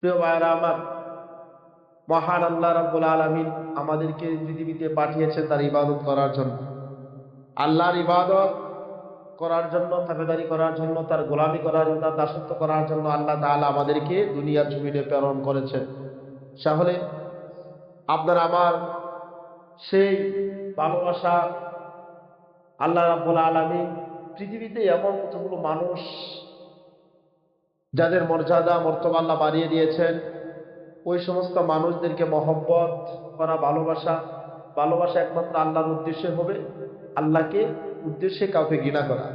প্রিয় ভাইয়েরা আমার, মহান আল্লাহ রাব্বুল আলামিন আমাদেরকে পৃথিবীতে পাঠিয়েছেন তার ইবাদত করার জন্য। আল্লাহর ইবাদত করার জন্য, তাবেদারি করার জন্য, তার গোলামি করার জন্য, তার দাসত্ব করার জন্য আল্লাহ তাআলা আমাদেরকে দুনিয়ার জমিনে প্রেরণ করেছেন। তাহলে আপনার আমার সেই ভালোবাসা আল্লাহ রাব্বুল আলামিন পৃথিবীতে এমন কতগুলো মানুষ যাদের মর্যাদা মর্তবা আল্লাহ বাড়িয়ে দিয়েছেন, ওই সমস্ত মানুষদেরকে মহব্বত করা, ভালোবাসা ভালোবাসা একমাত্র আল্লাহর উদ্দেশ্যে হবে, আল্লাহকে উদ্দেশ্যে কাউকে ঘৃণা করা।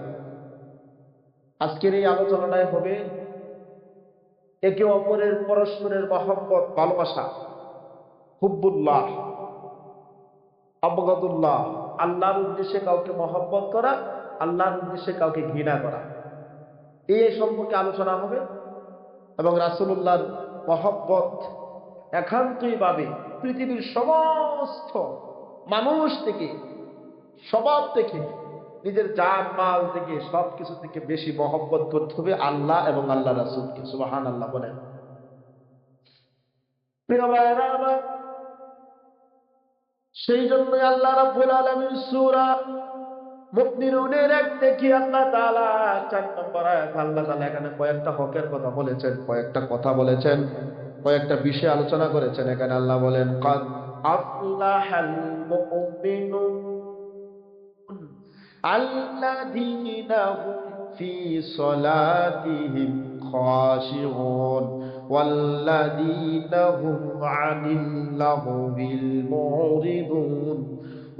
আজকের এই আলোচনাটাই হবে একে অপরের পরস্পরের মহব্বত, ভালোবাসা, হুব্বুল্লাহ, আবগাদুল্লাহ, আল্লাহর উদ্দেশ্যে কাউকে মহব্বত করা, আল্লাহর উদ্দেশ্যে কাউকে ঘৃণা করা, এই সম্পর্কে আলোচনা হবে। এবং রাসূলুল্লাহর মহব্বত একান্তই ভাবে পৃথিবীর সমস্ত মানুষ থেকে, স্বভাব থেকে, নিজের জান মাল থেকে, সবকিছু থেকে বেশি মহব্বত করতে হবে আল্লাহ এবং আল্লাহ রাসূলকে। সুবহানাল্লাহ বলেন। প্রিয় ভাইয়েরা আমার, সেই জন্যই আল্লাহ রাব্বুল আলামিন সূরা মুমিনুনের এক দেখি আল্লাহ তাআলা ৪ নম্বর আয়াত আল্লাহ তাআলা এখানে কয়েকটা হকের কথা বলেছেন, কয়েকটা কথা বলেছেন, কয়েকটা বিষয় আলোচনা করেছেন। এখানে আল্লাহ বলেন, কাদ আফলাহাল মুমিনুন আল্লাযীনা হুম ফি সলাতিহিম খাশিউন ওয়াল্লাযীনা হুম আনিল লাহবিল মুরিদুন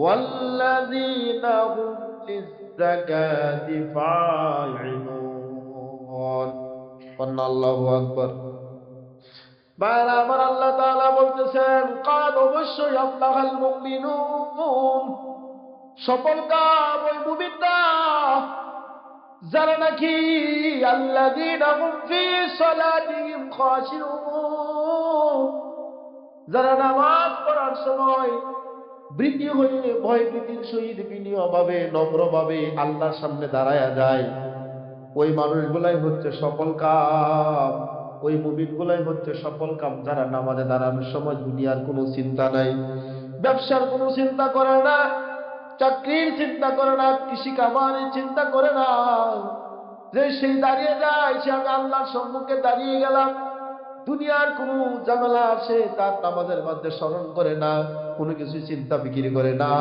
ওয়াল্লাযীনা হুম লিয-যাকাতি ফাইলুন। আল্লাহু আকবার। ভাইরা আমার, আল্লাহ তাআলা বলতেছেন, কাদ অবশ্যই আফলাহাল মুমিনুন, সফল কাম ওই মুমিনরা যারা নাকি আল্লাযীনা হুম ফি সলাতিহিম খাশিউন, যারা নামাজ পড়ার সময় ভীতি হয়ে, ভয় ভীতির সহিত বিনয়ভাবে, নম্রভাবে আল্লাহর সামনে দাঁড়ায়া যায়, ওই মানুষগুলাই হচ্ছে সফল কাম। ওই মুমিনগুলাই হচ্ছে সফল কাম, যারা নামাজে দাঁড়ানোর সময় দুনিয়ার কোনো চিন্তা নাই, ব্যবসার কোনো চিন্তা করে না, চাকরির চিন্তা করে না, কৃষি কামারের চিন্তা করে না, যে সেই দাঁড়িয়ে যায়, সে আমি আল্লাহর সম্মুখে দাঁড়িয়ে গেলাম, দুনিয়ার কোনো ঝামেলা আসে তার নামাজের মধ্যে স্মরণ করে না, কোনো কিছু চিন্তা বিক্রি করে না।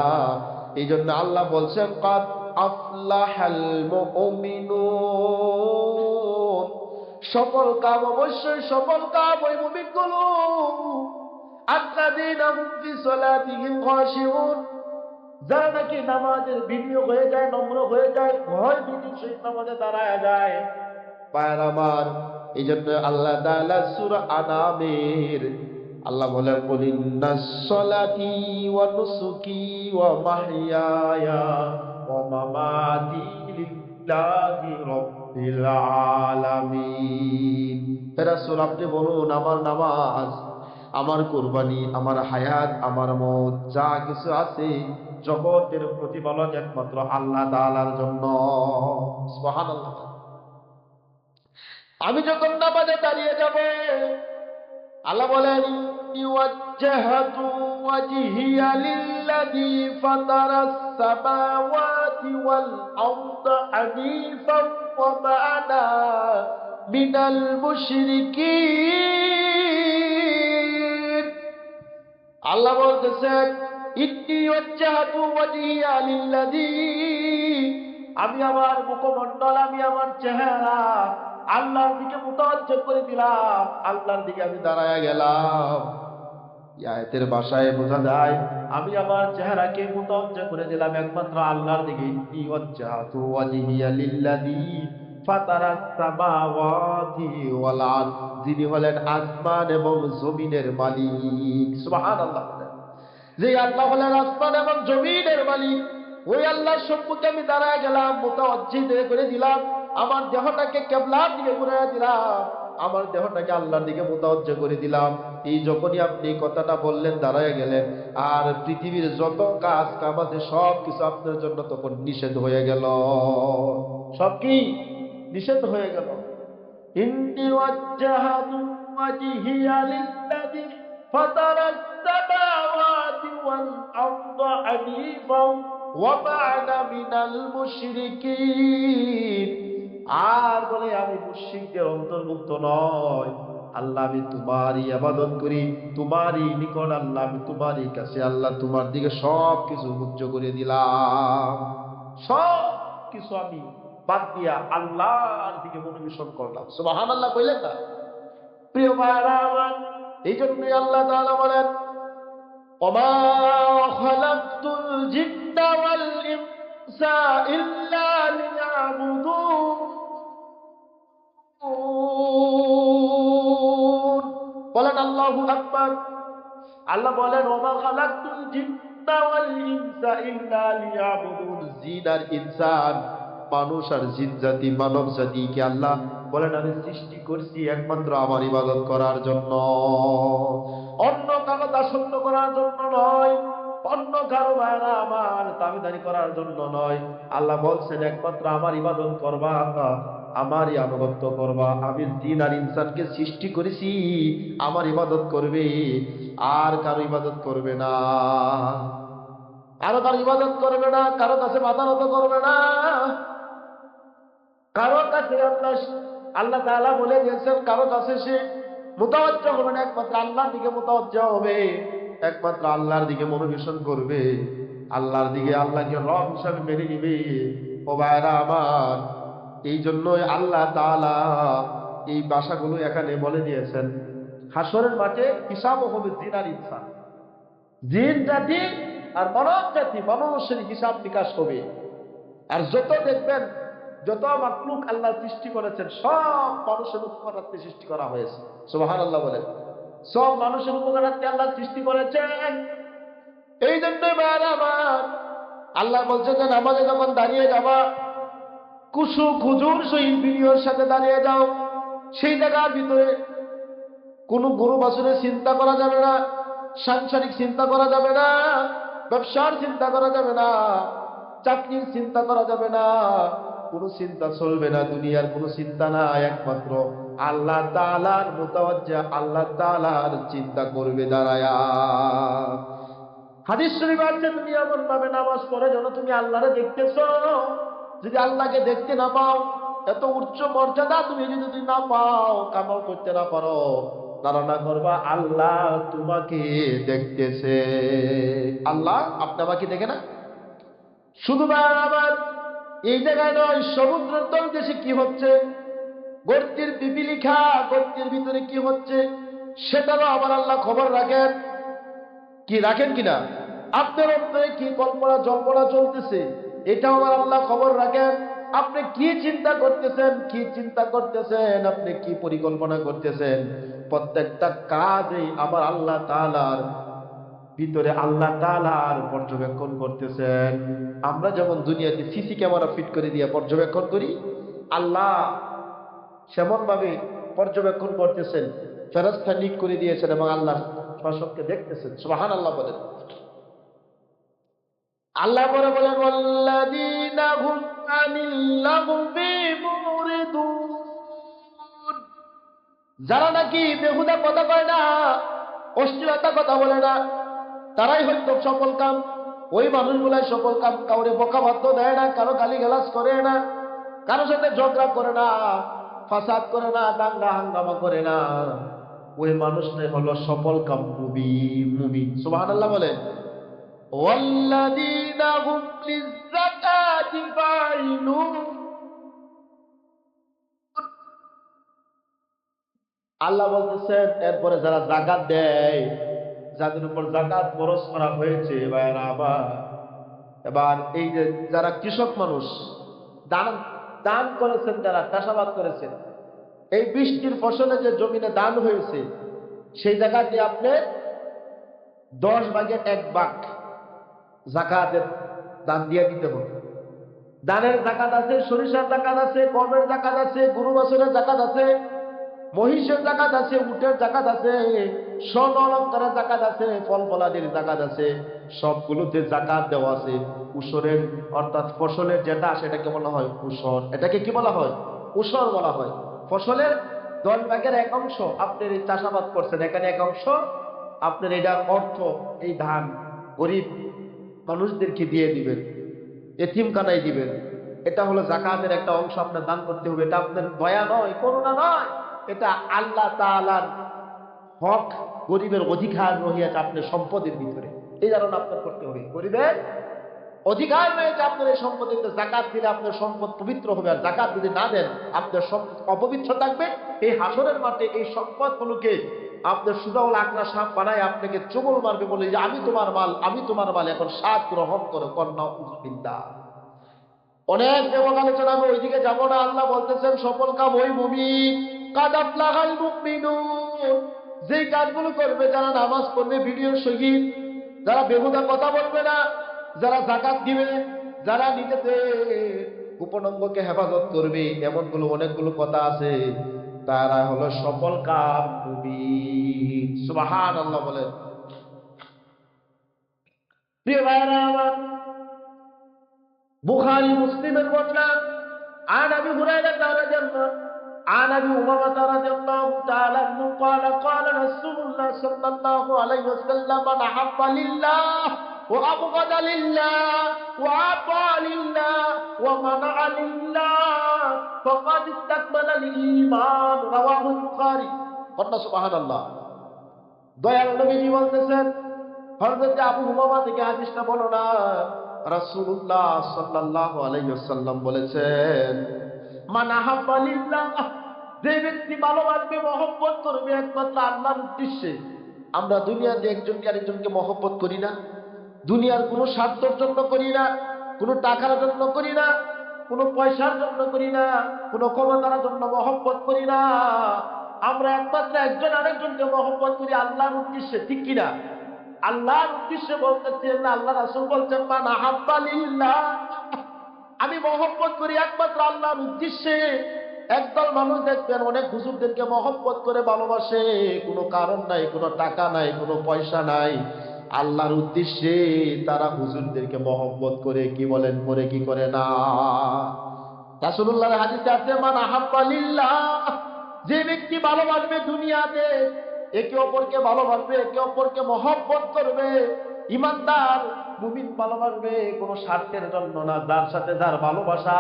এই জন্য আল্লাহ বলছেন, কাদ আফলাহাল মুমিনুন, সফল কাম অবশ্যই সফল কাম ওই মুমিনগুলো আল্লাযীনা হুম ফি সলাতিহিম খাশিউন, যারা নাকি নামাজের বিনয়ী হয়ে যায়, নম্র হয়ে যায়, ভয় ভীতির সহিত নামাজে দাঁড়ায় যায়। পায়ের আমার, এই জন্য আল্লাহ তাআলা সূরা আনামের আল্লাহ বলেন, কুল ইন্নাস সলাতি ওয়া নুসুকি ওয়া মাহইয়ায়া ওয়া মামাতি লিল্লাহি রাব্বিল আলামিন। হে রাসূল, আপনি বলুন, আমার নামাজ, আমার কুরবানি, আমার হায়াত, আমার মওত, যা কিছু আছে জগতের প্রতিপালক একমাত্র আল্লাহ তাআলার জন্য। সুবহানাল্লাহ। আমি যখন নামাজে দাঁড়িয়ে যাব, আল্লাহ বলেন, ইন্নী ওয়াজ্জাহতু ওয়াজহিয়া লিল্লাযী ফাতারাস সামাওয়াতি ওয়াল আরদা হানিফান ওয়া মা আনা মিনাল মুশরিকিন। আল্লাহ বলতেছেন, ইন্নী ওয়াজ্জাহতু ওয়াজহিয়া লিল্লাযী, আমি আমার মুখমণ্ডল, আমি আমার চেহারা আল্লাহর দিকে মুতাওয়াজ্জহ করে দিলাম, আল্লাহর দিকে আমি দাঁড়ায়া গেলাম। এই আয়াতের ভাষায় বোঝা যায়, আমি আমার চেহারাকে মুতাওয়াজ্জহ করে দিলাম একমাত্র আল্লাহর দিকে। ইন্নী ওয়াজ্জাহতু ওয়াজহিয়া লিল্লাযী ফাতারাস সামাওয়াতি ওয়াল আরদ, যিনি হলেন আসমান এবং জমিনের মালিক। সুবহানাল্লাহ। যে আল্লাহ হলেন আসমান এবং জমিনের মালিক, ওই আল্লাহর সম্মুখে আমি দাঁড়ায় গেলাম, মুতাওয়াজ্জিহ করে দিলাম, আমার দেহটাকে কিবলার দিকে ঘুরাইয়া দিলাম, আমার দেহটাকে আল্লাহর দিকে মুতাওয়াজ্জিহ করে দিলাম। এই যখনই আপনি কথাটা বললেন, দাঁড়ায় গেলেন, আর পৃথিবীর যত কাজ কাম আছে সব কিছু আপনার জন্য তখন নিষেধ হয়ে গেল। সব কি নিষেধ হয়ে গেল। ইন্নী ওয়াজ্জাহাতু وجهي للذي فطر السماوات والأرض حنيفا وما أنا من المشركين আর বলে আমি মুশরিকদের অন্তর্ভুক্ত নয় আল্লাহ আমি তোমারই ইবাদত করি তোমারই নিকট আল্লাহ আমি তোমারই কাছে আল্লাহ তোমার দিকে সব কিছু মুক্ত করে দিলাম সব কিছু আমি বাদ দিয়া আল্লাহর দিকে মনোনিবেশ করলাম সুবহানাল্লাহ কইলেন না প্রিয় ভাইরা আমার এই জন্যই আল্লাহ তাআলা বলেন ওমা খালাকতুল জিন্না ওয়াল ইনসা ইল্লা লিয়াবুদুন বলেন আল্লাহু আকবার আল্লাহ বলেন ওমা খালাকতুল জিন্না ওয়াল ইনসা ইল্লা লিয়াবুদুন জিন আর ইনসান মানুষ আর জিন জাতি মানব জাতিকে আল্লাহ বলেন আমি সৃষ্টি করছি একমাত্র আমার ইবাদত করার জন্য অন্য কারো দাসত্ব করার জন্য নয় অন্য কারো ভাইরা আমার দাবিদারি করার জন্য নয় আল্লাহ বলছেন একমাত্র আমার ইবাদত করবা আমারই আনুগত্য করবা আমি জিন আর ইনসানকে সৃষ্টি করেছি আমার ইবাদত করবে আর কারো ইবাদত করবে না কারো ইবাদত করবে না কারো কাছে মাথা নত করবে না কারো কাছে আল্লাহ তাআলা বলে দিয়েছেন কারো কাছে সে মুতাওয়াজ্জহ হবে না একমাত্র আল্লাহর দিকে মুতাওয়াজ্জহ হবে একমাত্র আল্লাহর দিকে মনোনিবেশ করবে আল্লাহর দিকে আল্লাহকে রব হিসাবে মেনে নিবে ও ভাইরা আমার এই জন্যই আল্লাহ তাআলা এই ভাষাগুলো এখানে বলে দিয়েছেন হাসরের মাঠে হিসাব হবে জিন আর ইনসান জিন জাতি আর মানব জাতি মানুষের হিসাব নিকাশ হবে আর যত দেখবেন যত মাখলুক আল্লাহ সৃষ্টি করেছেন সব মানুষের উপকারার্থে সৃষ্টি করা হয়েছে সুবহানাল্লাহ বলেন সব মানুষের উপকারার্থে আল্লাহ সৃষ্টি করেছেন এই জন্যই ভাইরা আমার আল্লাহ বলছে যে নামাজে যখন দাঁড়িয়ে যাবা কুসু খুজুর সহিত বিনিয়োগের সাথে দাঁড়িয়ে যাও সেই জায়গার ভিতরে কোনো গরু বাছুরের চিন্তা করা যাবে না সাংসারিক চিন্তা করা যাবে না ব্যবসার চিন্তা করা যাবে না চাকরির চিন্তা করা যাবে না কোনো চিন্তা চলবে না দুনিয়ার কোনো চিন্তা না একমাত্র আল্লাহ তাআলার মুতাওয়াজ্জিহ আল্লাহ তাআলার চিন্তা করবে দাঁড়ায়া হাদিস শরীফ আছে তুমি এমন ভাবে নামাজ পড়ে যেন তুমি আল্লাহরে দেখতেছো যদি আল্লাহকে দেখতে না পাও এত উচ্চ মর্যাদা তুমি যদি না পাও কামাল করতে না পারো ধারণা করবা আল্লাহ তোমাকে দেখতেছে আল্লাহ আপনি আমাকে দেখে না শুধু আবার এই জায়গায় নয় সমুদ্রের তল দেশে কি হচ্ছে গর্তের পিপিলিখা গর্তের ভিতরে কি হচ্ছে সেটারও আমার আল্লাহ খবর রাখেন কি রাখেন কিনা আপনার অন্তরে কি কল্পনা জল্পনা চলতেছে এটাও আমার আল্লাহ খবর রাখেন আপনি কি চিন্তা করতেছেন আপনি কি পরিকল্পনা করতেছেন প্রত্যেকটা কাজে আমার আল্লাহ তাআলার ভিতরে আল্লাহ তাআলার পর্যবেক্ষণ করতেছেন আমরা যেমন দুনিয়াতে সিসি ক্যামেরা ফিট করে দিয়ে পর্যবেক্ষণ করি আল্লাহ সেমন ভাবে পর্যবেক্ষণ করতেছেন ফেরেশতা নিয়োগ করে দিয়েছেন এবং আল্লাহ শাসককে দেখতেছেন সুবহানাল্লাহ বলেন আল্লাহ পরে বলেন ওয়াল্লাযীনা হুম আনিল লাগবি মুরিদুন যারা নাকি বেহুদা কথা কয় না অশ্লীলতা কথা বলে না তারাই হয়তো সফল কাম ওই মানুষগুলাই সফল কাম কাউরে বকাবাদ্য দেয় না কারো গালিগালাজ করে না কারো সাথে ঝগড়া করে না ফাসাদ করে না দাঙ্গা হাঙ্গামা করে না ওই মানুষটাই হলো সফল কাম মুমিন সুবহানাল্লাহ বলেন ওয়াল্লাযীনা হুম লিয-যাকাতি ফাইলুন আল্লাহ বলতেছেন এরপরে যারা যাকাত দেয় যাদের উপর যাকাত খরচ করা হয়েছে ভাইরা আবার এবার এই যে যারা কৃষক মানুষ দান করেছেন যারা চাষাবাদ করেছেন এই বৃষ্টির ফসলে যে জমিনে দান হয়েছে সেই জায়গাতে আপনি 10/1 যাকাতের দান দিয়ে দিতে হবে ধানের যাকাত আছে সরিষার যাকাত আছে গমের যাকাত আছে গরু বাছুরের যাকাত আছে মহিষের যাকাত আছে উটের যাকাত আছে স্বর্ণ অলংকারের যাকাত আছে ফল ফলাদির যাকাত আছে সবগুলোতে যাকাত দেওয়া আছে উসরের অর্থাৎ ফসলের যেটা সেটাকে বলা হয় উসর এটাকে কি বলা হয় উসর বলা হয় ফসলের 10 ভাগের 1 অংশ আপনার এই চাষাবাদ করছেন, এখানে 1 অংশ আপনার এটা অর্থ, এই ধান গরিব মানুষদেরকে দিয়ে দিবেন, এতিমখানায় দিবেন। এটা হলো যাকাতের একটা অংশ, আপনার দান করতে হবে। এটা আপনার দয়া নয়, করুণা নয়, এটা আল্লাহ তাআলার হক, গরিবের অধিকার রহিয়াছে আপনার সম্পদের ভিতরে, এই কারণে আপনার করতে হবে। গরিবের অধিকার রয়েছে আপনার এই সম্পদের, যাকাত দিলে আপনার সম্পদ পবিত্র হবে, আর যাকাত যদি না দেন আপনার সম্পদ অপবিত্র থাকবে। এই হাসরের মাঠে এই সম্পদগুলোকে আপনার সুদাউল আকরা সাপ বানায় আপনাকে চুগল মারবে, বলে যে আমি তোমার মাল, আমি তোমার মাল, এখন স্বাদ গ্রহণ করো। কন্যা উজুবিল্লাহ। অনেক এবং আলোচনা, আমি ওইদিকে যাব না। আল্লাহ বলতেছেন সফল কাম ওই মুমিন, কাদ আফলাহাল মুমিনুন, যেই কাজগুলো করবে, যারা নামাজ পড়বে ভিডিওর সহিত, যারা বেহুদা কথা বলবে না, যারা যাকাত দিবে, যারা নিজেদের গোপনাঙ্গকে হেফাজত করবে, এমনগুলো অনেকগুলো কথা আছে, তারা হলো সফল কাম মুমিন। সুবহানাল্লাহ বলেন। প্রিয় ভাইরা আমার, বুখারী মুসলিমের বর্ণনা, عن ابي هريره رضي الله عن ابي امامه رضي الله تعالى عنه قال قال رسول الله صلى الله عليه وسلم من احب لله وابغض لله واعطى لله ومنع لله فقد استكمل الايمان رواه البخاري। قلنا سبحان الله। দয়াল নবীজি বলতেছেন, হযরত আবু উমামা থেকে হাদিসটা বর্ণনা, রাসূলুল্লাহ সাল্লাল্লাহু আলাইহি ওয়াসাল্লাম বলেছেন, মান আহাব্বা লিল্লাহ, যে ব্যক্তি ভালোবাসবে, মহব্বত করবে একমাত্র আল্লাহর উদ্দেশ্যে। আমরা দুনিয়াতে একজনকে আরেকজনকে মহব্বত করি না, দুনিয়ার কোনো স্বার্থের জন্য করি না, কোনো টাকার জন্য করি না, কোনো পয়সার জন্য করি না, কোনো ক্ষমতার জন্য মহব্বত করি না। আমরা একমাত্র একজন আরেকজনকে মহব্বত করি আল্লাহর উদ্দেশ্যে, ঠিক কিনা? আল্লাহর উদ্দেশ্যে বলতেছেন, আল্লাহ রাসূল বলছেন, মান আহাব্বা লিল্লাহ, আমি মহব্বত করি একমাত্র আল্লাহর উদ্দেশ্যে। একদল মানুষ দেখবেন অনেক হুজুরদেরকে মহব্বত করে ভালোবাসে, কোনো কারণ নাই, কোনো টাকা নাই, কোনো পয়সা নাই, আল্লাহর উদ্দেশ্যে তারা হুজুরদেরকে মহব্বত করে, কি বলেন, করে কি করে না? রাসূলুল্লাহর হাদিসে আছে, মান আহাব্বা লিল্লাহ, যে ব্যক্তি ভালোবাসবে দুনিয়াতে, একে অপরকে ভালোবাসবে, একে অপরকে মহব্বত করবে, ইমানদার মুমিন ভালোবাসবে কোনো স্বার্থের জন্য না, যার সাথে যার ভালোবাসা,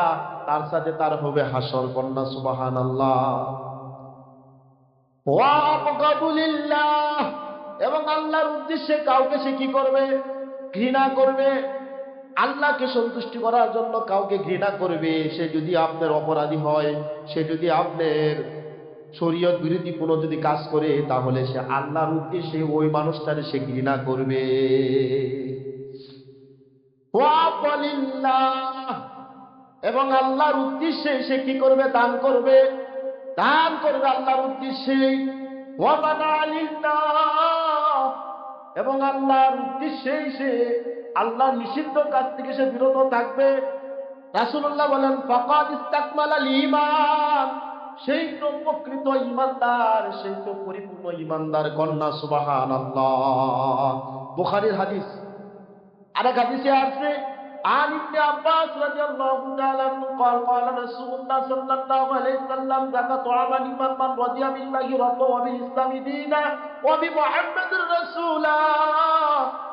তার সাথে তার হবে হাসর। কন্যা সুবহানাল্লাহ। ওয়া আবগাদু লিল্লাহ, এবং আল্লাহর উদ্দেশ্যে কাউকে সে কি করবে, ঘৃণা করবে। আল্লাহকে সন্তুষ্টি করার জন্য কাউকে ঘৃণা করবে। সে যদি আপনার অপরাধী হয়, সে যদি আপনার শরীয়ত বিরোধী কোনো যদি কাজ করে, তাহলে সে আল্লাহর উদ্দেশ্যে ওই মানুষটারে সে ঘৃণা করবে। এবং আল্লাহর উদ্দেশ্যে সে কি করবে, দান করবে, দান করবে আল্লাহর উদ্দেশ্যে। এবং আল্লাহর উদ্দেশ্যে সে আল্লাহর নিষিদ্ধ কাজ থেকে সে বিরত থাকবে। রাসূলুল্লাহ বলেন, ফাকাদ ইস্তাকমালাল ঈমান, সেই তো প্রকৃত ঈমানদার, সেই তো পরিপূর্ণ ঈমানদার। কন্যা সুবহানাল্লাহ। বুখারীর হাদিস। আরেক হাদিসে আছে, عن ابن عباس رضي الله تعالى عنه قال قال رسول الله صلى الله عليه وسلم زكاة طعام من رضي بالله ربا وبالإسلام دينا وبمحمد رسولا।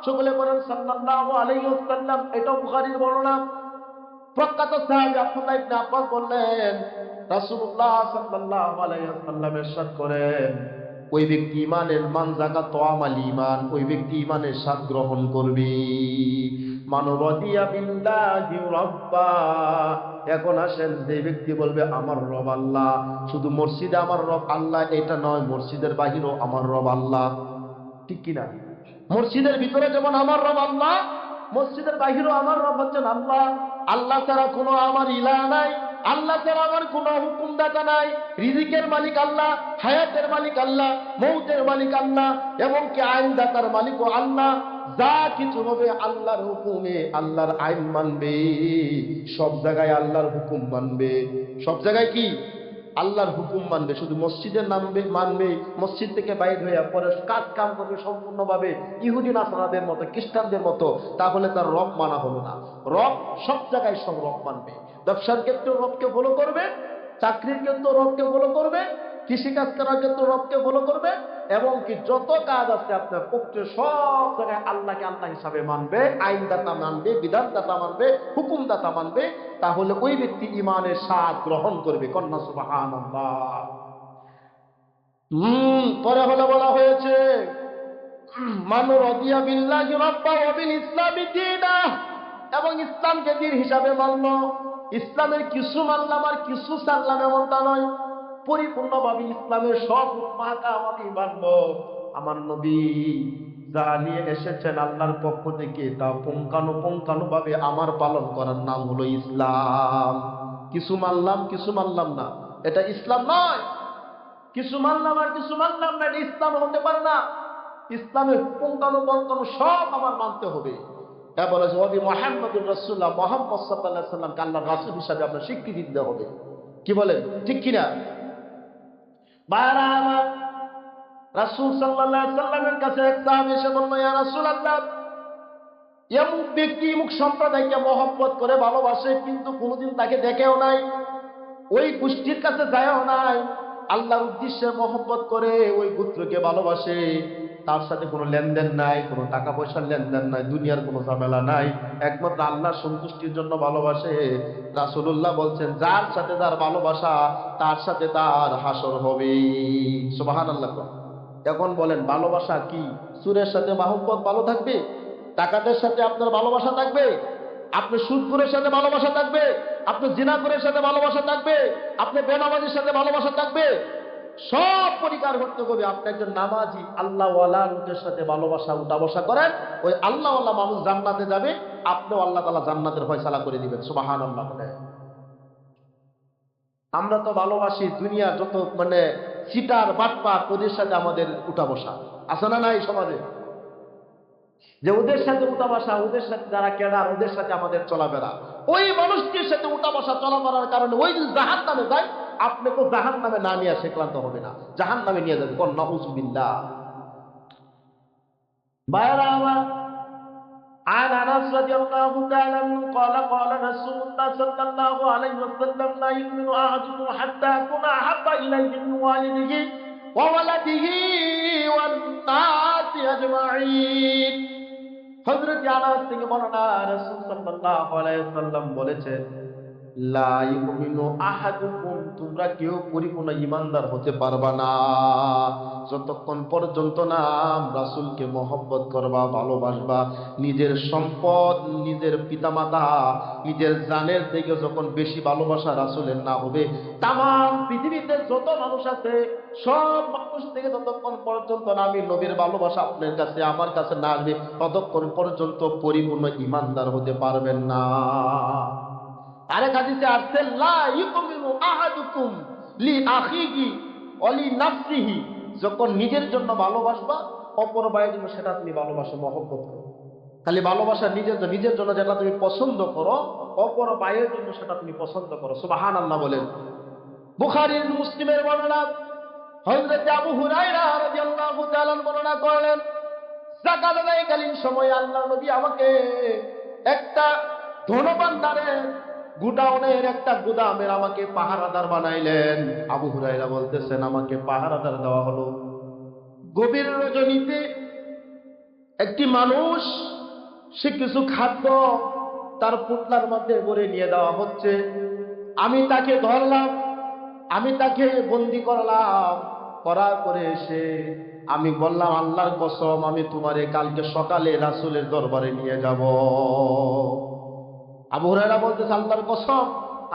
সকলে বলেন সাল্লাল্লাহু আলাইহি ওয়াসাল্লাম। এটা বুখারীর বর্ণনা। প্রখ্যাত সাহাবী আব্দুল্লাহ ইবনে আব্বাস বললেন, রাসূলুল্লাহ সাল্লাল্লাহু আলাইহি ওয়াসাল্লাম ইরশাদ করেন, ওই ব্যক্তি ইমানের, মান যাকাত তোয়ামাল ঈমান, ওই ব্যক্তি ইমানের স্বাদ গ্রহণ করবে। মান রাদিয়া বিল্লাহি রাব্বা, এখন আসেন, যে ব্যক্তি বলবে আমার রব আল্লাহ, শুধু মসজিদে আমার রব আল্লাহ এটা নয়, মসজিদের বাহিরেও আমার রব আল্লাহ, ঠিক কিনা? মসজিদের ভিতরে যেমন আমার রব আল্লাহ, মসজিদের বাহিরেও আমার রব হচ্ছেন আল্লাহ। আল্লাহ ছাড়া কোনো আমার ইলাহ নাই, আল্লাহ ছাড়া আমার কোনো হুকুমদাতা নাই। রিজিকের মালিক আল্লাহ, হায়াতের মালিক আল্লাহ, মৌতের মালিক আল্লাহ, এবং কি আইনদাতার মালিকও আল্লাহ। যা কিছু হবে আল্লাহর হুকুমে, আল্লাহর আইন মানবে, সব জায়গায় আল্লাহর হুকুম মানবে। সব জায়গায় কি আল্লাহর হুকুম মানবে। শুধু মসজিদের নামবে মানবে, মসজিদ থেকে বাইর হয়ে পরে কাজ কাম করবে সম্পূর্ণভাবে ইহুদি নাসারাদের মতো, খ্রিস্টানদের মতো, তাহলে তার রব মানা হলো না। রব সব জায়গায় সব রব মানবে। ব্যবসার ক্ষেত্রে রবকে ফলো করবে, চাকরির ক্ষেত্রে রবকে ফলো করবে, কৃষিকাজ করার ক্ষেত্রে রবকে ফলো করবে, এবং কি যত কাজ আছে আপনার পক্ষে সব জায়গায় আল্লাহকে আল্লাহ হিসাবে মানবে, আইনদাতা মানবে, বিধানদাতা মানবে, হুকুমদাতা মানবে, তাহলে ওই ব্যক্তি ইমানের স্বাদ গ্রহণ করবে। কন্যা সুবহানাল্লাহ। পরে হলে বলা হয়েছে মানু রাদিয়া বিল্লাহি রাব্বা ওয়া বিল ইসলামি দীনা, এবং ইসলামকে দ্বীন হিসাবে মানল। ইসলামের কিছু মানলাম আর কিছু ছাড়লাম এমনটা নয়, পরিপূর্ণভাবে ইসলামের সব হুকুমাকাম আমি মানব। আমার নবী যা নিয়ে এসেছেন আল্লাহর পক্ষ থেকে তা পুঙ্খানুপুঙ্খানুভাবে আমার পালন করার নাম হলো ইসলাম। কিছু মানলাম কিছু মানলাম না, এটা ইসলাম নয়। কিছু মানলাম আর কিছু মানলাম না, এটা ইসলাম হতে পারে না। ইসলামের পুঙ্খানুপুঙ্খানু সব আমার মানতে হবে। বলে যে মুহাম্মদুর রাসূলুল্লাহ, মুহাম্মদ সাল্লাল্লাহু আলাইহি সাল্লামকে আল্লাহর রাসূল হিসাবে আপনার স্বীকৃতি দিতে হবে। কি বলেন, ঠিক কিনা? রাসূল সাল্লাল্লাহু আলাইহি সাল্লামের কাছে এক সাহাবী এসে বলল, ইয়া রাসূলুল্লাহ, এমন ব্যক্তি মুখ সম্প্রদায়কে মহব্বত করে ভালোবাসে, কিন্তু কোনোদিন তাকে দেখেও নাই, ওই গোষ্ঠীর কাছে যায়ও নাই, আল্লাহর উদ্দেশ্যে মহব্বত করে, ওই গোত্রকে ভালোবাসে, তার সাথে কোনো লেনদেন নাই, কোনো টাকা পয়সার লেনদেন নাই, দুনিয়ার কোনো ঝামেলা নাই, একমাত্র আল্লাহর সন্তুষ্টির জন্য ভালোবাসে। রাসূলুল্লাহ বলছেন, যার সাথে তার ভালোবাসা, তার সাথে তার হাসর হবে। সুবহানাল্লাহ। এখন বলেন, ভালোবাসা কি সুরের সাথে মহব্বত ভালো থাকবে? টাকাদের সাথে আপনার ভালোবাসা থাকবে? আপনি সুদখোরের সাথে ভালোবাসা থাকবে? আপনি জিনাখোরের সাথে ভালোবাসা থাকবে? আপনি বেনামাজির সাথে ভালোবাসা থাকবে? সব পরিকার করতে হবে। আপনি একজন নামাজি আল্লাহওয়ালা লোকের সাথে ভালোবাসা উঠা বসা করেন, ওই আল্লাহওয়ালা মানুষ জান্নাতে যাবে, আপনিও আল্লাহ তাআলা জান্নাতের ফয়সালা করে দিবেন। সুবহানাল্লাহ। আমরা তো ভালোবাসি দুনিয়ার যত চিটার বাটপার, ওদের সাথে আমাদের উঠা বসা আছে না নাই সমাজে? যে ওদের সাথে উঠা বসা, ওদের সাথে যারা কেডার, ওদের সাথে আমাদের চলাফেরা, ওই মানুষটির সাথে উঠা বসা চলাফেরার কারণে ওই দিন জাহান নামে যায়, আপনাকে জাহান নামে না নিয়ে আসে ক্লান্ত হবে না, জাহান নামে নিয়ে যাবে। কোন নাউজুবিল্লাহ। ভাইরা আমার, عن انس رضي الله تعالى عنه قال قال رسول الله صلى الله عليه وسلم لا يؤمن احدكم حتى اكون احب اليه من والده وولده والناس اجمعين। হযরত আনাস থেকে বর্ণনা, রাসূল সাল্লাল্লাহু আলাইহি ওয়াসাল্লাম বলেছেন, লা ইউমিনু আহাদুকুম, তোমরা কেউ পরিপূর্ণ ঈমানদার হতে পারবা না যতক্ষণ পর্যন্ত না রাসূলকে মহব্বত করবা, ভালোবাসবা। নিজের সম্পদ, নিজের পিতামাতা, নিজের জানের থেকে যখন বেশি ভালোবাসা রাসূলের না হবে, তামাম পৃথিবীতে যত মানুষ আছে সব মানুষ থেকে যতক্ষণ পর্যন্ত না আমি নবীর ভালোবাসা আপনার কাছে, আমার কাছে না আসবে, ততক্ষণ পর্যন্ত পরিপূর্ণ ঈমানদার হতে পারবেন না। আরেক হাদিসে আসছে, লা ইউমিনু আহাদুকুম লি আখিহি ওয়া লি নাফসিহি, যখন নিজের জন্য ভালোবাসবা, অপর ভাইয়ের জন্য সেটা তুমি ভালোবাসো, মহব্বত করো। খালি ভালোবাসা নিজের জন্য যেটা তুমি পছন্দ করো, অপর ভাইয়ের জন্য সেটা তুমি পছন্দ করো। সুবহানাল্লাহ বলেন। বুখারীর মুসলিমের বর্ণনা, হযরত আবু হুরায়রা রাদিয়াল্লাহু তাআলা বর্ণনা করলেন, যাকাত আদায়কালীন সময় আল্লাহর নবী আমাকে একটা ধনভাণ্ডারের গুডাউনের একটা গুদামের আমাকে পাহারাদার বানাইলেন। আবু হুরায়রা বলতেছেন, আমাকে পাহারাদার দেওয়া হলো। গভীর রজনীতে একটি মানুষ, সে কিছু খাদ্য তার পুটলার মধ্যে ভরে নিয়ে দেওয়া হচ্ছে। আমি তাকে ধরলাম, আমি তাকে বন্দি করলাম, করার পরে এসে আমি বললাম, আল্লাহর কসম, আমি তোমারে কালকে সকালে রাসূলের দরবারে নিয়ে যাব। আবু হুরায়রা বলতেছে, আল্লাহর কসম,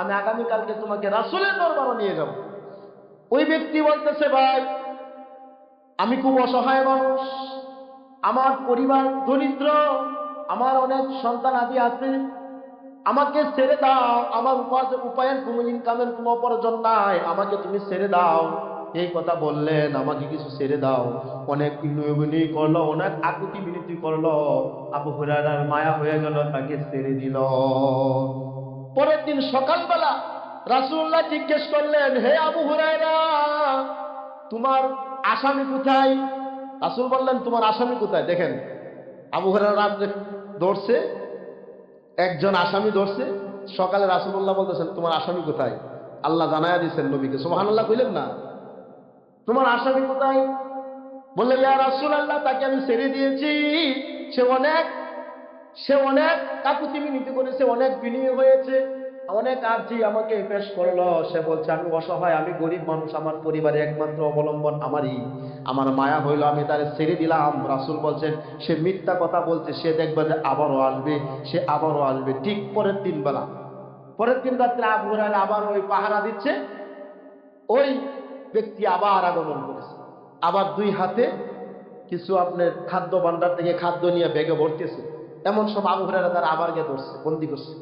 আমি আগামীকালকে তোমাকে রাসূলের দরবারে নিয়ে যাব। ওই ব্যক্তি বলতেছে, ভাই, আমি খুব অসহায় মানুষ, আমার পরিবার দরিদ্র, আমার অনেক সন্তান আদি আছে, আমাকে ছেড়ে দাও, আমার উপায়ের কোনো ইনকামের কোনো উপার্জন নাই, আমাকে তুমি ছেড়ে দাও। এই কথা বললেন, আমাকে কিছু ছেড়ে দাও। অনেক বিনয় করলো, অনেক আকুতি বিনতি করলো। আবু হুরায়রার মায়া হয়ে গেল, তাকে ছেড়ে দিল। পরের দিন সকালবেলা রাসূলুল্লাহ জিজ্ঞেস করলেন, হে আবু হুরায়রা, তোমার আসামি কোথায়? রাসূল বললেন, তোমার আসামি কোথায়? দেখেন, আবু হুরায়রা রাত্রে ধরছে, একজন আসামি ধরছে, সকালে রাসূলুল্লাহ বলতেছেন, তোমার আসামি কোথায়? আল্লাহ জানায়া দিয়েছেন নবীকে। সুবহানাল্লাহ কইলেন না? তোমার আসামি কোথায়? বললে ইয়া রাসূলুল্লাহ, তাকে আমি ছেড়ে দিয়েছি। সে অনেক কাকুতি মিনতি করেছে, অনেক বিনয়ী হয়েছে, অনেক আর্জি আমাকে পেশ করলো। সে বলছে আমি অসহায়, আমি গরিব মানুষ, আমার পরিবারে একমাত্র অবলম্বন আমার মায়া হইলো, আমি তারে ছেড়ে দিলাম। রাসূল বলছেন সে মিথ্যা কথা বলছে, সে দেখবে যে আবারও আসবে। ঠিক পরের দিন রাত্রে আবু হুরায়রা আবার ওই পাহারা দিচ্ছে। ওই ব্যক্তি আবার আগমন করেছে, আবার দুই হাতে কিছু আপনার খাদ্য ভান্ডার থেকে খাদ্য নিয়ে ব্যাগে ভরতেছে। এমন সব আবু হুরায়রা তারা আবার গিয়ে ধরছে, বন্দি করছে।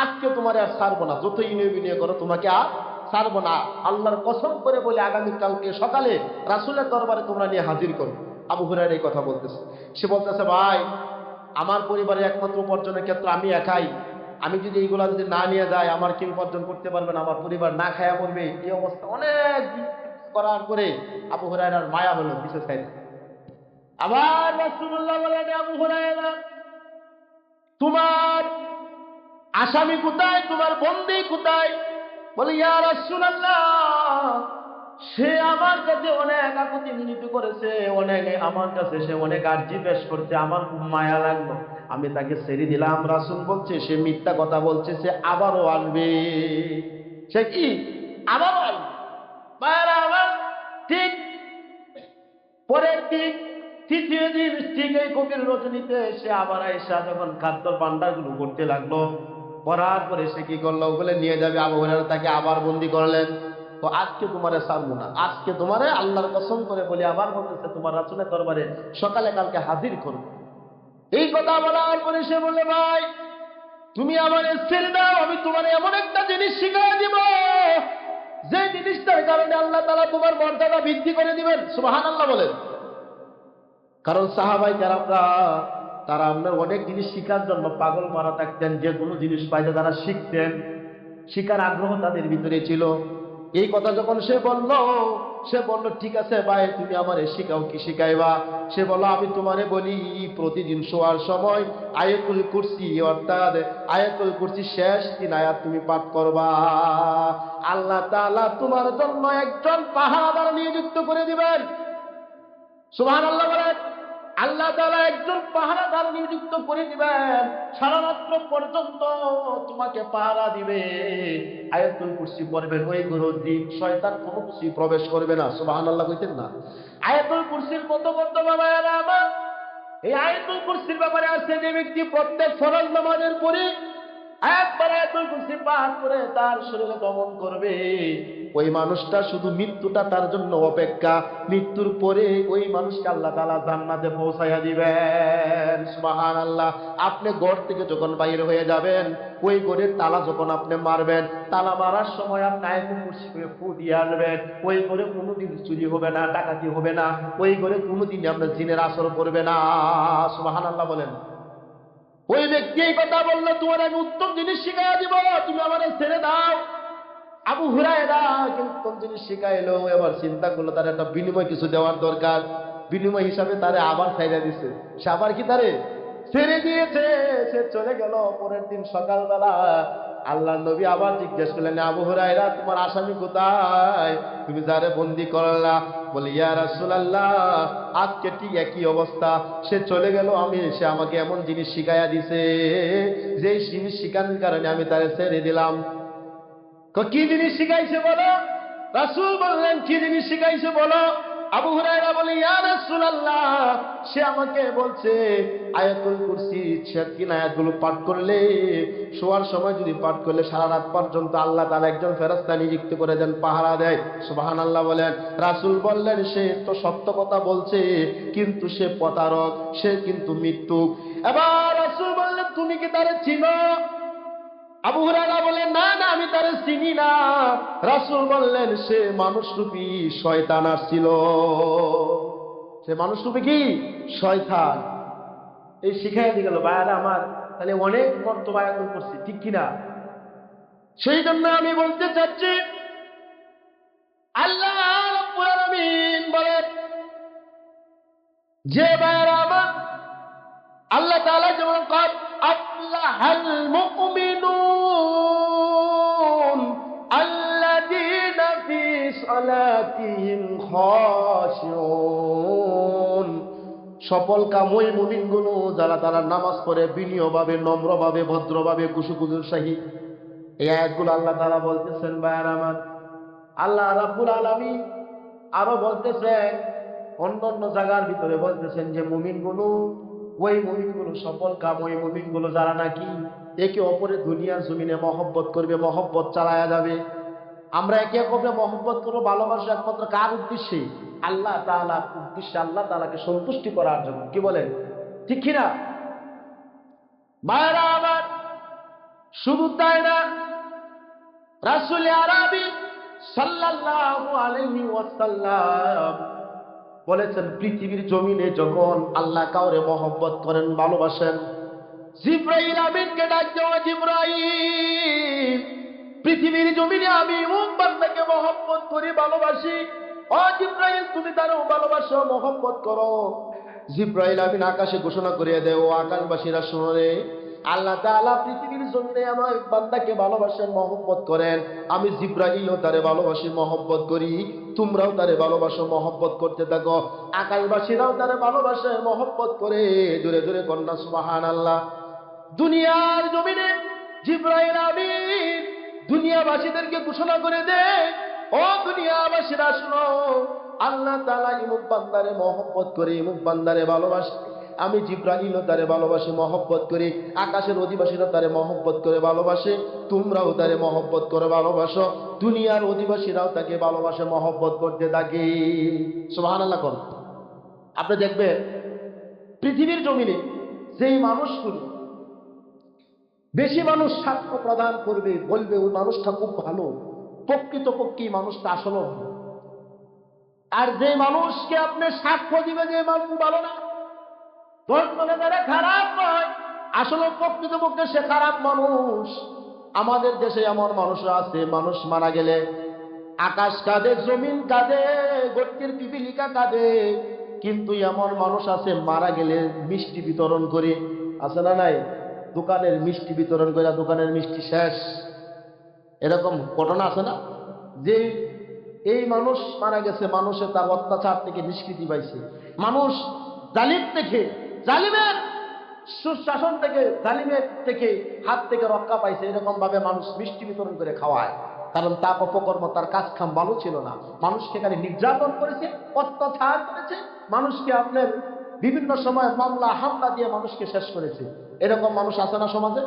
আজকে তোমার আর ছাড়বো না, যত বিনয় করো তোমাকে আর ছাড়বো না। আল্লাহর কসম করে বলে আগামীকালকে সকালে রাসূলের দরবারে তোমরা নিয়ে হাজির করো। আবু হুরায়রা এই কথা বলতেছে। সে বলতেছে ভাই, আমার পরিবারের একমাত্র উপার্জনের ক্ষেত্র আমি একাই। আমি যদি এইগুলা যদি না নিয়ে যাই, আমার কেউ উপার্জন করতে পারবে না, আমার পরিবার না খায়া মরবে। এই অবস্থা অনেক করার পরে আবু হুরায়রার মায়া হলো, পিছে সাইডে। আবার রাসূলুল্লাহ বলেন আবু হুরায়রা, তোমার আসামি কোথায়, তোমার বন্দী কোথায়? বলে ইয়া রাসূলুল্লাহ, সে আমার কাছে অনেক আকুতি মিনতি করেছে, আমার কাছে সে অনেক আর্জি পেশ করছে, আমার খুব মায়া লাগলো, আমি তাকে ছেড়ে দিলাম। রাসূল বলছে সে মিথ্যা কথা বলছে, সে আবারও আসবে। সে কি আবারও আসবে? ভাইরা আমার, ঠিক পরের দিন, তৃতীয় দিন, ঠিক এই গভীর রজনীতে সে আবার আয়েশা যখন খাদ্য ভান্ডারগুলো করতে লাগলো, করার পরে সে কি করলো, ওগুলো নিয়ে যাবে। আবু হুরায়রা তাকে আবার বন্দি করলেন। তো আজকে তোমারে ছাড়বো না, আজকে তোমারে আল্লাহর কসম করে বলি আবার বলতেছে তোমার রাসূলের দরবারে সকালে কালকে হাজির করবো। এই কথা বলার পরে সে বললে ভাই, তুমি আমার ছেড়ে দাও, আমি তোমার এমন একটা জিনিস শিখিয়ে দিব যে জিনিসটার কারণে আল্লাহ তাআলা তোমার মর্যাদা বৃদ্ধি করে দিবেন। সুবহানাল্লাহ বলেন। কারণ সাহাবাই কেরামরা তারা আপনার অনেক জিনিস শিখার জন্য পাগল মারা থাকতেন, যে কোনো জিনিস পাইতে তারা শিখতেন, শিখার আগ্রহ তাদের ভিতরে ছিল। এই কথা যখন সে বলল ঠিক আছে ভাই, তুমি আমারে শিখাও, কি শিখাইবা? সে বলল আমি তোমারে বলি, প্রতিদিন শোয়ার সময় আয়াতুল কুরসি, অর্থাৎ আয়াতুল কুরসি শেষ 3 আয়াত তুমি পাঠ করবা। আল্লাহ তাআলা তোমার জন্য একজন পাহারাদার নিযুক্ত করে দিবেন। সুবহানাল্লাহ বলেন। আল্লাহ তাআলা একজন পাহারাদার নিযুক্ত করে দিবেন, সারা রাত্র পর্যন্ত তোমাকে পাহারা দিবে। আয়াতুল কুরসি পড়বেন, ওই দিন শয়তান কোনো কিছুই প্রবেশ করবে না। সুবহানাল্লাহ কইতেন না? আয়াতুল কুরসির কত কত বাবারা আমার, এই আয়াতুল কুরসির ব্যাপারে আছে যে ব্যক্তি প্রত্যেক ফরজ নামাজের পরে একবার আয়াতুল কুরসি পাঠ করে তার শরীরে দমন করবে, ওই মানুষটা শুধু মৃত্যুটা তার জন্য অপেক্ষা, মৃত্যুর পরে ওই মানুষকে আল্লাহ তাআলা জান্নাতে পৌঁছায়া দিবেন। সুবহানাল্লাহ। আপনি ঘর থেকে যখন বাইরে হয়ে যাবেন, ওই ঘরের তালা যখন আপনি মারবেন, তালা মারার সময় আপনি আয়াতুল কুরসি করে ফু দিয়ে আসবেন। ওই ঘরে কোনোদিন চুরি হবে না, ডাকাতি হবে না, ওই ঘরে কোনোদিন আপনার জিনের আসর করবে না। সুবহানাল্লাহ বলেন। ওই ব্যক্তি এই কথা বললো, তোমার আমি উত্তম জিনিস শিখাইয়া দিব, তুমি আমাদের ছেড়ে দাও। আবু হুরায়রা কিন্তু কোন জিনিস শিখাইলো, এবার চিন্তা করলো তার একটা বিনিময় কিছু দেওয়ার দরকার। বিনিময় হিসাবে তারে আবার ছাইড়া দিছে। সে আবার কি তারে ছেড়ে দিয়েছে। সে চলে গেল। পরের দিন সকালবেলা আল্লাহ নবী আবার জিজ্ঞেস করলেন, আবু হুরায়রা তোমার আসামি কোথায়, তুমি যারে বন্দি করলা? বলে ইয়া রাসূলুল্লাহ, আজকে ঠিক একই অবস্থা, সে চলে গেল, সে আমাকে এমন জিনিস শিখাইয়া দিছে, যে জিনিস শিখানোর কারণে আমি তারে ছেড়ে দিলাম। কি জিনিস শিখাইছে বলো? রাসূল বললেন কি জিনিস শিখাইছে বলো? আবু হুরায়রা বলে ইয়া রাসূলুল্লাহ, সে আমাকে বলছে আয়াতুল কুরসি ৩ আয়াতগুলো পাঠ করলে, শোয়ার সময় যদি পাঠ করলে সারা রাত পর্যন্ত আল্লাহ তাআলা একজন ফেরেশতা নিযুক্ত করে দেন, পাহারা দেয়। সুবহানাল্লাহ বলেন। রাসূল বললেন সে তো সত্য কথা বলছে, কিন্তু সে প্রতারক, সে কিন্তু মিথ্যুক। এবার রাসূল বললেন তুমি কি তারে চিনো? আবু হুরায়রা বলেন না না, আমি তারে চিনি না। রাসূল বললেন সে মানুষরূপী শয়তান আসছিল। সে মানুষরূপী কি শয়তান। এই শিখাই দিয়ে গেল ভাইরা আমার, তাহলে অনেক মর্তবা আয়াতুল কুরসি, ঠিক কিনা? সেই জন্য আমি বলতে চাচ্ছি, আল্লাহ রাব্বুল আলামিন বলেন যে ভাইরা আমার, আল্লাহ তাআলা যেমন কদ আফলাহাল মুমিনুন আল্লাযীনা ফী সালাতিহিম খাশিউন। সফল কামই মুমিনগুলো যারা তারা নামাজ পড়ে বিনয়ভাবে, নম্রভাবে, ভদ্রভাবে, কুসুকুজুর সহিত। এই আয়াতগুলো আল্লাহ তাআলা বলতেছেন ভাইয়ার আমার। আল্লাহ রাব্বুল আলামিন আরো বলতেছেন, অন্য অন্য জায়গার ভিতরে বলতেছেন যে মুমিনগুলো, ওই মুমিনগুলো সফল কাম, ওই মুমিনগুলো যারা নাকি একে অপরের দুনিয়ার জমিনে মহব্বত করবে, মহব্বত চালায়া যাবে। আমরা একে অপরকে মহব্বত করবো, ভালোবাসা একমাত্র কার উদ্দেশ্যে? আল্লাহ তাআলার উদ্দেশ্যে, আল্লাহ তাআলাকে সন্তুষ্টি করার জন্য। কি বলেন, ঠিক কিনা? মায়েরা আমার, শুধু তাই না, রাসূল আরবি সাল্লাল্লাহু আলাইহি ওয়াসাল্লাম বলেছেন, পৃথিবীর জমিনে যখন আল্লাহ কাউরে মহব্বত করেন, ভালোবাসেন, জিবরাইল আমিনকে ডাক দেওয়া, জিবরাইল, পৃথিবীর জমিনে আমি অমুক বান্দাকে মহব্বত করি, ভালোবাসি। ও জিবরাইল, তুমি তারও ভালোবাসো, মহব্বত করো। জিবরাইল আমিন আকাশে ঘোষণা করিয়ে দেয়, ও আকাশবাসীরা শুনো রে, আল্লাহ তাআলা পৃথিবীর জমিনে আমার বান্দাকে ভালোবাসেন, মহব্বত করেন। আমি জিবরাইলও তারে ভালোবাসি, মহব্বত করি। তোমরাও তারে ভালোবাসো, মহব্বত করতে থাকো। আকাশবাসীরাও তারে ভালোবাসে, মহব্বত করে। জোরে জোরে কন্যা সুবহানাল্লাহ। দুনিয়ার জমিনে জিবরাইল আমিন দুনিয়াবাসীদেরকে ঘোষণা করে দেয়, ও দুনিয়াবাসীরা শুনো, আল্লাহ তাআলা ইমুক বান্দারে মহব্বত করে, ইমুক বান্দারে ভালোবাসে। আমি জিবরাইলও তারে ভালোবাসি, মহব্বত করি। আকাশের অধিবাসীরা তারে মহব্বত করে ভালোবাসে। তোমরাও তারে মহব্বত করে ভালোবাসো। দুনিয়ার অধিবাসীরাও তাকে ভালোবাসে, মহব্বত করতে থাকে। সুবহানাল্লাহ কোন। আপনি দেখবেন পৃথিবীর জমিনে যেই মানুষগুলো বেশি মানুষ সাক্ষ্য প্রদান করবে, বলবে ওই মানুষটা খুব ভালো, প্রকৃতপক্ষে মানুষটা আসলে ভালো। আর যে মানুষকে আপনি সাক্ষ্য দিবে যে মানুষ ভালো না, বর্তমানে তারা খারাপ নয়, আসলে প্রকৃতপক্ষে সে খারাপ মানুষ। আমাদের দেশে এমন মানুষরা আছে, মানুষ মারা গেলে আকাশ কাঁদে, জমিন কাঁদে, গর্তের পিপিলিকা কাঁদে, কিন্তু এমন মানুষ আছে মারা গেলে মিষ্টি বিতরণ করে, আছে না নাই? দোকানের মিষ্টি বিতরণ করে, দোকানের মিষ্টি শেষ, এরকম ঘটনা আছে না? যে এই মানুষ মারা গেছে, মানুষের তার অত্যাচার থেকে নিষ্কৃতি পাইছে, মানুষ জালিম থেকে, জালিমের সুশাসন থেকে, জালিমের থেকে হাত থেকে রক্ষা পাইছে, এরকম ভাবে মানুষ মিষ্টি বিতরণ করে খাওয়ায়। কারণ তার অপকর্ম, তার কাজ কাম ভালো ছিল না, মানুষকে খালি নির্যাতন করেছে, অত্যাচার করেছে, মানুষকে আপনার বিভিন্ন সময় মামলা হামলা দিয়ে মানুষকে শেষ করেছে। এরকম মানুষ আছে না সমাজে?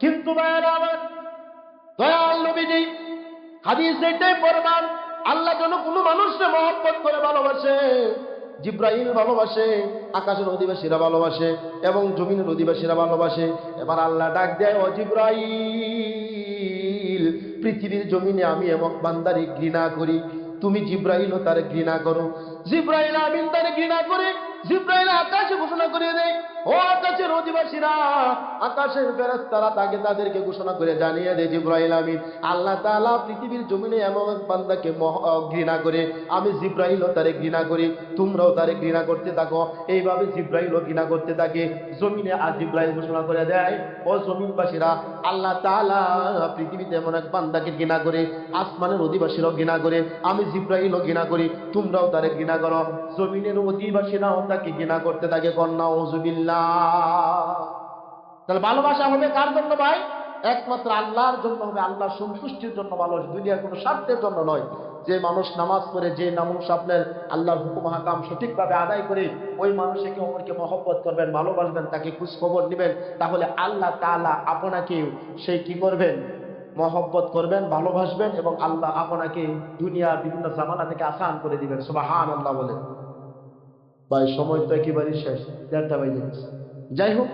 কিন্তু ভাইয়েরা আমার, দয়াল নবীজি হাদিস এটাই প্রমাণ, আল্লাহ যেন কোনো মানুষকে মহব্বত করে ভালোবাসে। জিব্রাইল ভালোবাসে, আকাশের অধিবাসীরা ভালোবাসে, এবং জমিনের অধিবাসীরা ভালোবাসে। এবার আল্লাহ ডাক দেয়, ও জিব্রাইল, পৃথিবীর জমিনে আমি এমন বান্দারে ঘৃণা করি, তুমি জিব্রাইলও তারে ঘৃণা করো। জিব্রাইল আমিন তারে ঘৃণা করে। জিব্রাইল আকাশে ঘোষণা করে দেয়, ও আকাশের অধিবাসীরা, আকাশের ফেরেশতারা তাকে তাদেরকে ঘোষণা করে জানিয়ে দেয়, জিব্রাইল আমিন, আল্লাহ তাআলা পৃথিবীর জমিনে এমন এক বান্দাকে ঘৃণা করে, আমি জিব্রাইলও তারে ঘৃণা করি, তোমরাও তারে ঘৃণা করতে থাকো। এইভাবে জিব্রাইলও ঘৃণা করতে থাকে। জমিনে আর জিব্রাইল ঘোষণা করে দেয়, ও জমিনবাসীরা, আল্লাহ তাআলা পৃথিবীতে এমন এক বান্দাকে ঘৃণা করে, আসমানের অধিবাসীরাও ঘৃণা করে, আমি জিব্রাইলও ঘৃণা করি, তোমরাও তারে ঘৃণা করো। জমিনের অধিবাসীরাও তাকে ঘৃণা করতে থাকে। কন্যা উযুবিল্লাহ। তাহলে ভালোবাসা হবে কার জন্য ভাই? একমাত্র আল্লাহর জন্য হবে, আল্লাহর সন্তুষ্টির জন্য ভালোবাসা, দুনিয়ার কোনো স্বার্থের জন্য নয়। যে মানুষ নামাজ পড়ে, যে মানুষ আপনার আল্লাহর হুকুম হাকাম সঠিকভাবে আদায় করে, ওই মানুষকে অপরকে মহব্বত করবেন, ভালোবাসবেন, তাকে খোঁজ খবর নেবেন, তাহলে আল্লাহ তাআলা আপনাকেও সেই কি করবেন? মহব্বত করবেন, ভালোবাসবেন, এবং আল্লাহ আপনাকে দুনিয়ার বিভিন্ন জামানা থেকে আসান করে দিবেন। সুবহানাল্লাহ বলেন। ভাই সময় তো একেবারেই শেষ, 1:30 বেজে গেছে। যাই হোক,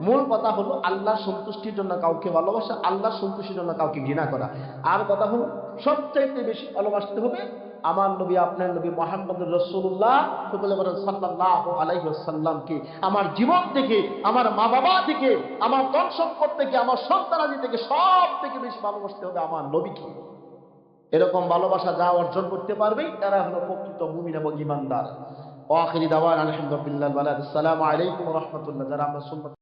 মূল কথা হলো আল্লাহর সন্তুষ্টির জন্য কাউকে ভালোবাসা, আল্লাহর সন্তুষ্টির জন্য কাউকে ঘৃণা করা। আর কথা হলো সবচাইতে বেশি ভালোবাসতে হবে আমার নবী, আপনার নবী মুহাম্মদুর রাসূলুল্লাহ সাল্লাল্লাহু আলাইহি ওয়াসাল্লামকে। আমার জীবন থেকে, আমার মা বাবা থেকে, আমার ধন সম্পদ থেকে, আমার সন্তানাদি থেকে সব থেকে বেশি ভালোবাসতে হবে আমার নবীকে। এরকম ভালোবাসা যা অর্জন করতে পারবে তারা হলো প্রকৃত মুমিন এবং ঈমানদার। ওয়া আখিরি দাওয়ানা আলহামদুলিল্লাহ ওয়া আসসালামু আলাইকুম ওয়া রাহমাতুল্লাহ। যারা আমরা সুন্নাত